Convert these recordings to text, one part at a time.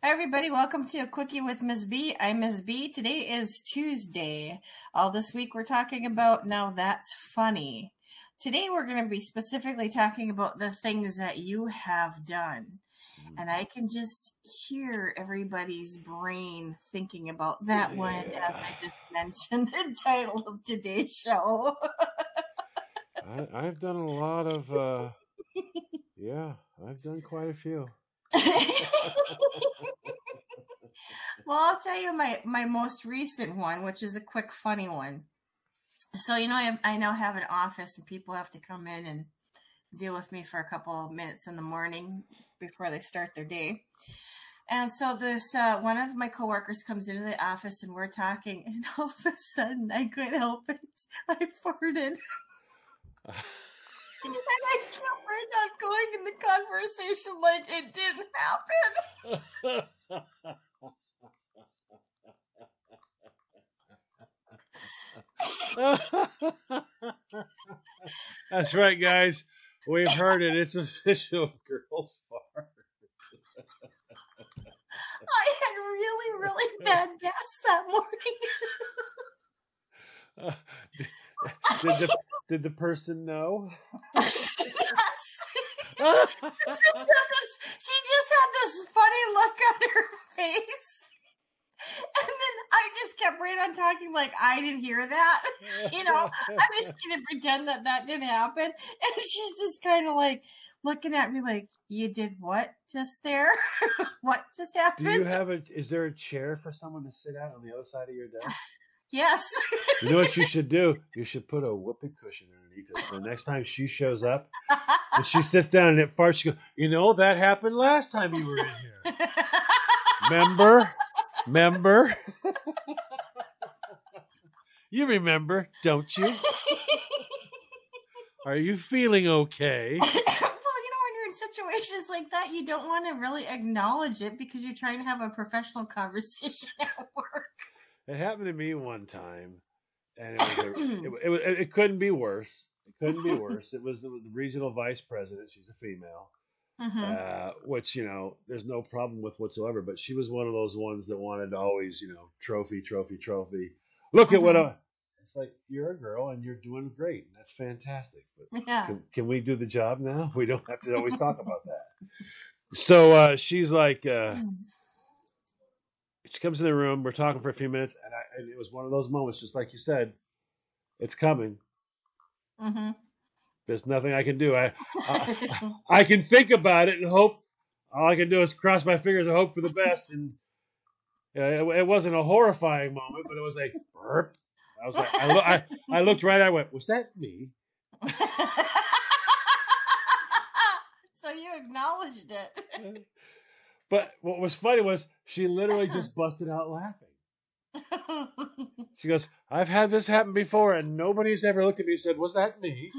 Hi, everybody. Welcome to A Quickie with Ms. B. I'm Ms. B. Today is Tuesday. All this week we're talking about Now That's Funny. Today we're going to be specifically talking about the things that you have done. And I can just hear everybody's brain thinking about that one as I just mentioned the title of today's show. I've done a lot of, I've done quite a few. Well, I'll tell you my most recent one, which is a quick, funny one. So, I now have an office and people have to come in and deal with me for a couple of minutes in the morning before they start their day. And so there's one of my coworkers comes into the office and we're talking, and all of a sudden I couldn't help it. I farted. And I kept right on going in the conversation like it didn't happen. That's right, guys. We've heard it. It's official, girls fart. I had really, really bad gas that morning. Did the person know? Yes. She just had this funny look on her face. And then I just kept right on talking like I didn't hear that. I'm just going to pretend that didn't happen. And she's just kind of like looking at me like, you did what just there? What just happened? Is there a chair for someone to sit at on the other side of your desk? Yes. You know what you should do? You should put a whoopee cushion underneath it. So the next time she shows up and she sits down and it farts, she goes, that happened last time you were in here. Remember? You remember, don't you? Are you feeling okay? Well, when you're in situations like that, you don't want to really acknowledge it because you're trying to have a professional conversation at work. It happened to me one time, and it couldn't be worse. It couldn't be worse. It was the regional vice president. She's a female. Mm-hmm. Which, there's no problem with whatsoever, but she was one of those ones that wanted to always, trophy. Look at what it's like, you're a girl and you're doing great. And that's fantastic. But can we do the job now? We don't have to always talk about that. So she's like, she comes in the room, we're talking for a few minutes, and it was one of those moments, just like you said, it's coming. Mm-hmm. There's nothing I can do. I can think about it and hope. All I can do is cross my fingers and hope for the best. And it wasn't a horrifying moment, but it was a burp. I was like, I looked right. I went, was that me? So you acknowledged it. But what was funny was she literally just busted out laughing. She goes, I've had this happen before, and nobody's ever looked at me and said, was that me?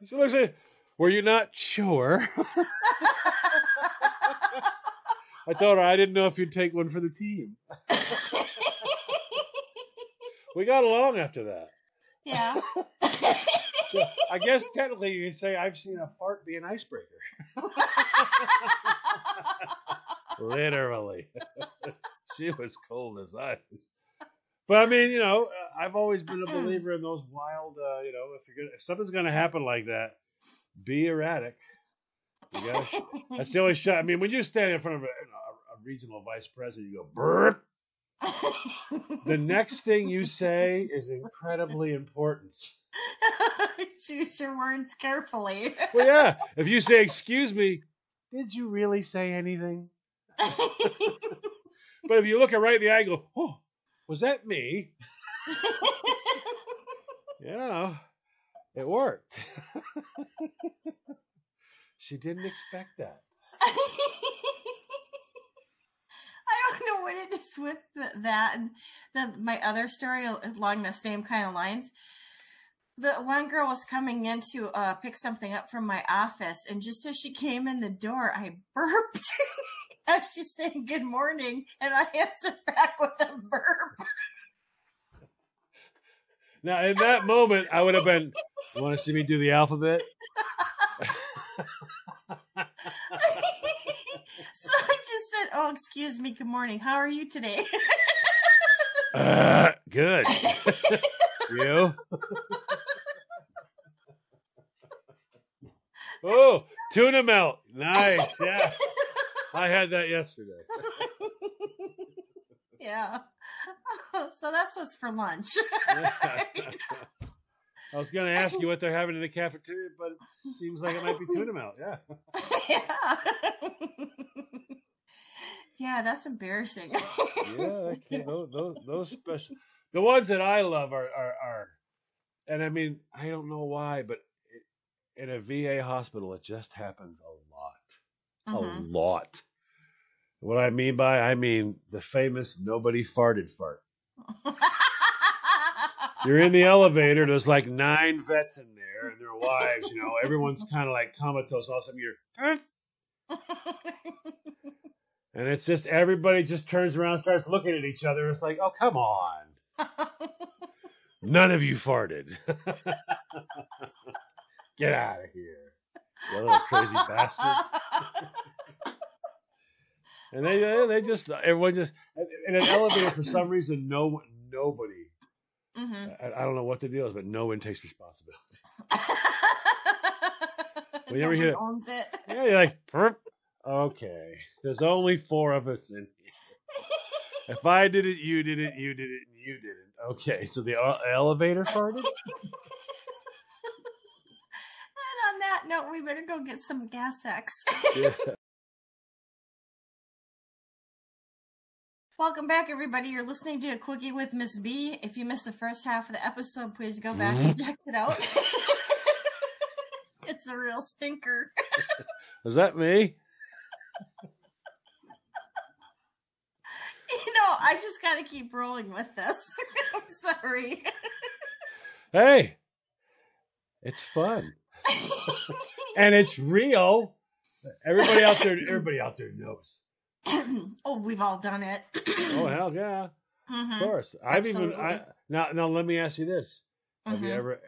She looks at me, were you not sure? I told her I didn't know if you'd take one for the team. We got along after that. Yeah. So I guess technically you could say I've seen a fart be an icebreaker. Literally. She was cold as ice. But I mean, I've always been a believer in those wild, if something's going to happen like that, be erratic. That's the only shot. I mean, when you stand in front of a regional vice president, you go, burp. The next thing you say is incredibly important. Choose your words carefully. Well, yeah. If you say, excuse me, did you really say anything? But if you look at right in the eye and go, oh, was that me? It worked. She didn't expect that. I don't know what it is with that and my other story along the same kind of lines. The one girl was coming in to pick something up from my office, and just as she came in the door, I burped as she's saying good morning, and I answered back with a burp. Now, in that moment, I would have been, you want to see me do the alphabet? Oh, excuse me. Good morning. How are you today? Good. You? Oh, tuna melt. Nice. Yeah. I had that yesterday. Yeah. So that's what's for lunch. I was going to ask you what they're having in the cafeteria, but it seems like it might be tuna melt. Yeah. Yeah. Yeah, that's embarrassing. Yeah, those special. The ones that I love are, and I mean, I don't know why, but in a VA hospital, it just happens a lot. A lot. What I mean the famous nobody farted fart. You're in the elevator, there's like 9 vets in there and their wives, everyone's kind of like comatose. All of a sudden you're, and it's just everybody just turns around and starts looking at each other. It's like, oh, come on. None of you farted. Get out of here. You little crazy bastards. And everyone just, in an elevator for some reason, nobody, I don't know what the deal is, but no one takes responsibility. We never hear owns it. Yeah, you're like, perp. Okay, there's only 4 of us in here. If I did it, you did it, you did it, and you didn't. Okay, so the elevator farted? And on that note, we better go get some Gas X. Yeah. Welcome back, everybody. You're listening to A Quickie with Miss B. If you missed the first half of the episode, please go back and check it out. It's a real stinker. Was that me? I just got to keep rolling with this. I'm sorry. Hey, it's fun. And it's real. Everybody out there knows. Oh, we've all done it. Oh, hell yeah. Of course. Now let me ask you this. Have you ever,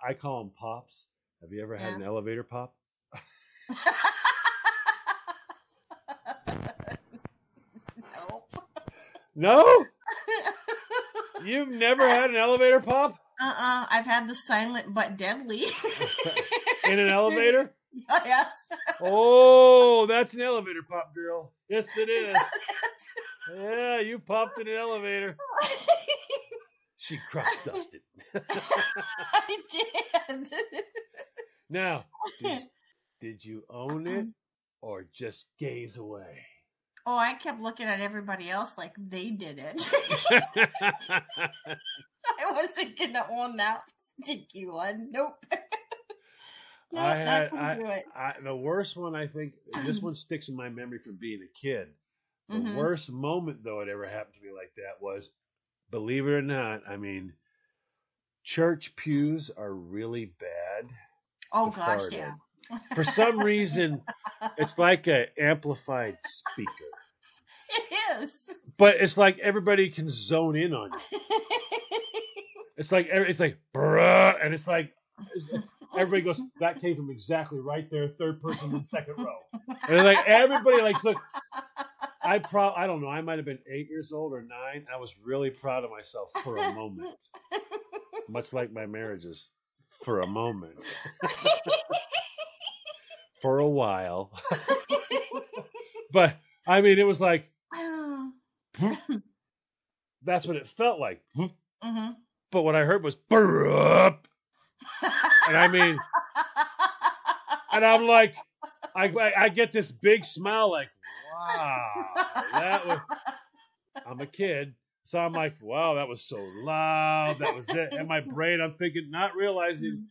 I call them pops. Have you ever had an elevator pop? No? You've never had an elevator pop? I've had the silent but deadly. In an elevator? Oh, yes. Oh, that's an elevator pop, girl. Yes, it is. Yeah, you popped in an elevator. She crop dusted. I did. Now, did you own it or just gaze away? Oh, I kept looking at everybody else like they did it. I wasn't going to own that sticky one. Nope. No, I couldn't do it. The worst one, I think, this one sticks in my memory from being a kid. The worst moment, though, it ever happened to me like that was, believe it or not, church pews are really bad. Oh, gosh, yeah. For some reason, it's like an amplified speaker. It is. But it's like everybody can zone in on you. It's like, bruh, and it's like everybody goes, that came from exactly right there, third person in second row. And like everybody look, I don't know, I might have been 8 years old or 9. I was really proud of myself for a moment. Much like my marriages. For a moment. For a while. But it was like that's what it felt like. But what I heard was burp. And and I'm like, I get this big smile like, wow, I'm a kid. So I'm like, wow, that was so loud. That was it. In my brain, I'm thinking, not realizing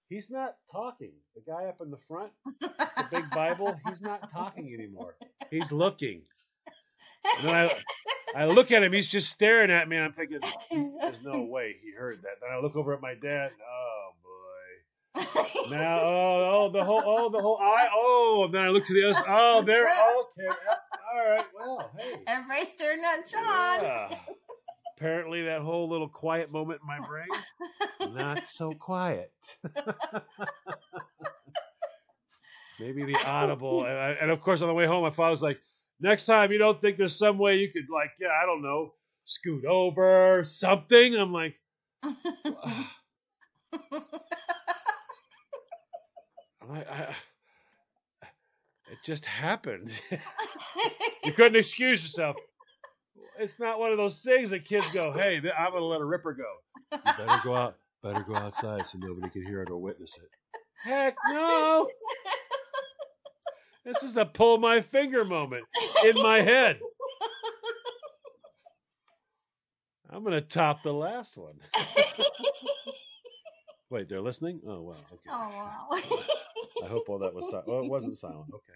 he's not talking. The guy up in the front, the big Bible, he's not talking anymore. He's looking. And then I look at him. He's just staring at me. And I'm thinking, there's no way he heard that. Then I look over at my dad. Oh boy. Now, the whole eye. Oh, and then I look to the other. Oh, there. Okay. All right. Well, hey. Everybody's staring at John. Yeah. Apparently, that whole little quiet moment in my brain, not so quiet. Maybe the audible. And of course, on the way home, my father was like, Next time, you don't think there's some way you could, like, yeah, I don't know, scoot over something? I'm like, it just happened. You couldn't excuse yourself. It's not one of those things that kids go, hey, I'm going to let a ripper go. You better go outside so nobody can hear it or witness it. Heck no. This is a pull my finger moment in my head. I'm going to top the last one. Wait, they're listening? Oh, wow. Okay. Oh, wow. I hope all that was silent. Oh, it wasn't silent. Okay.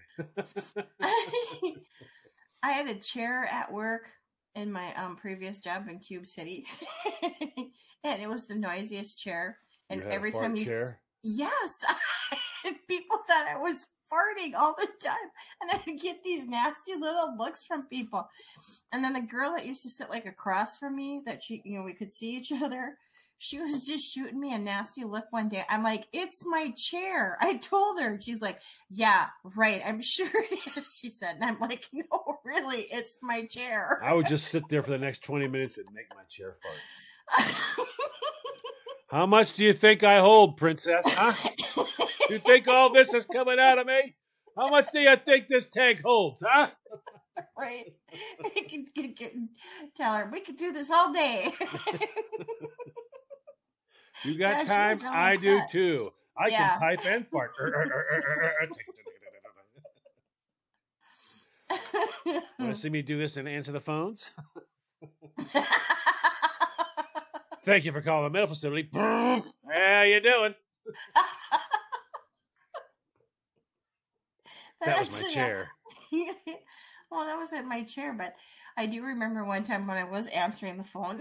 I had a chair at work in my previous job in Cube City. And it was the noisiest chair. And every time you... chair? Yes. People thought I was farting all the time. And I'd get these nasty little looks from people. And then the girl that used to sit like across from me, that we could see each other, she was just shooting me a nasty look one day. I'm like, it's my chair. I told her. She's like, yeah, right. I'm sure it is, she said. And I'm like, no, really, it's my chair. I would just sit there for the next 20 minutes and make my chair fart. How much do you think I hold, princess? Huh? You think all this is coming out of me? How much do you think this tank holds, huh? Right. Tell her, we could do this all day. You got time? Really I do too. I can type and fart. Want to see me do this and answer the phones? Thank you for calling the medical facility. How you doing? That was my chair. Well, that wasn't my chair, but I do remember one time when I was answering the phone.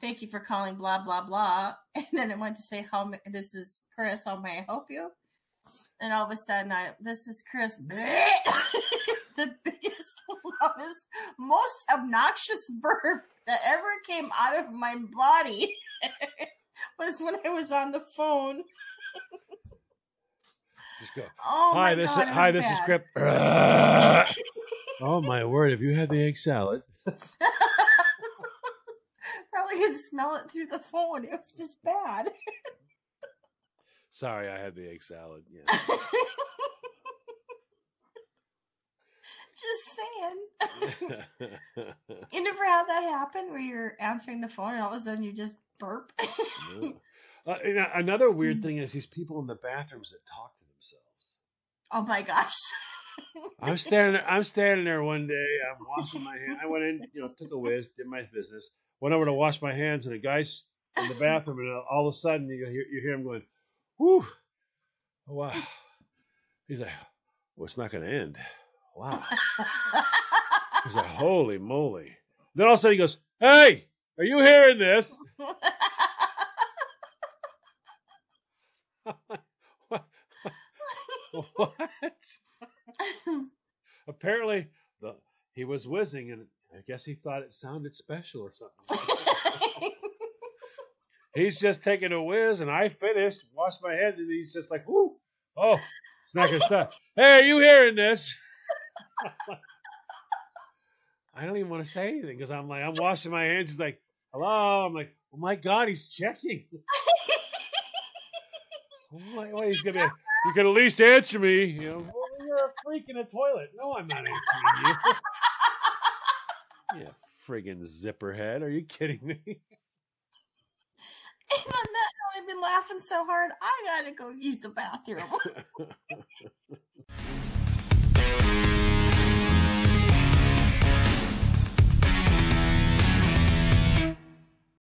Thank you for calling, blah, blah, blah. And then it went to say, this is Chris, how may I help you? And all of a sudden, this is Chris. The biggest, loudest, most obnoxious burp that ever came out of my body was when I was on the phone. Just go. Oh, hi, this is Chris. Oh my word! Have you had the egg salad? Probably could smell it through the phone. It was just bad. Sorry, I had the egg salad. Yeah. Just saying. You never had that happen where you're answering the phone and all of a sudden you just burp? No. Another weird thing is these people in the bathrooms that talk to themselves. Oh my gosh. I'm standing there one day. I'm washing my hands. I went in, took a whiz, did my business, went over to wash my hands, and a guy's in the bathroom, and all of a sudden you hear him going, "Whew, oh, wow." He's like, "Well, it's not going to end." Wow. He's like, "Holy moly!" Then all of a sudden he goes, "Hey, are you hearing this?" What? Apparently, he was whizzing, and I guess he thought it sounded special or something. He's just taking a whiz, and I finished, washed my hands, and he's just like, "Whoo! Oh, it's not going to stop. Hey, are you hearing this?" I don't even want to say anything because I'm washing my hands. He's like, "Hello." I'm like, "Oh my God, he's checking." What, he's gonna? You can at least answer me. Well, you're a freak in a toilet. No, I'm not answering you. Yeah, friggin' zipperhead. Are you kidding me? And on that note, I've been laughing so hard, I gotta go use the bathroom.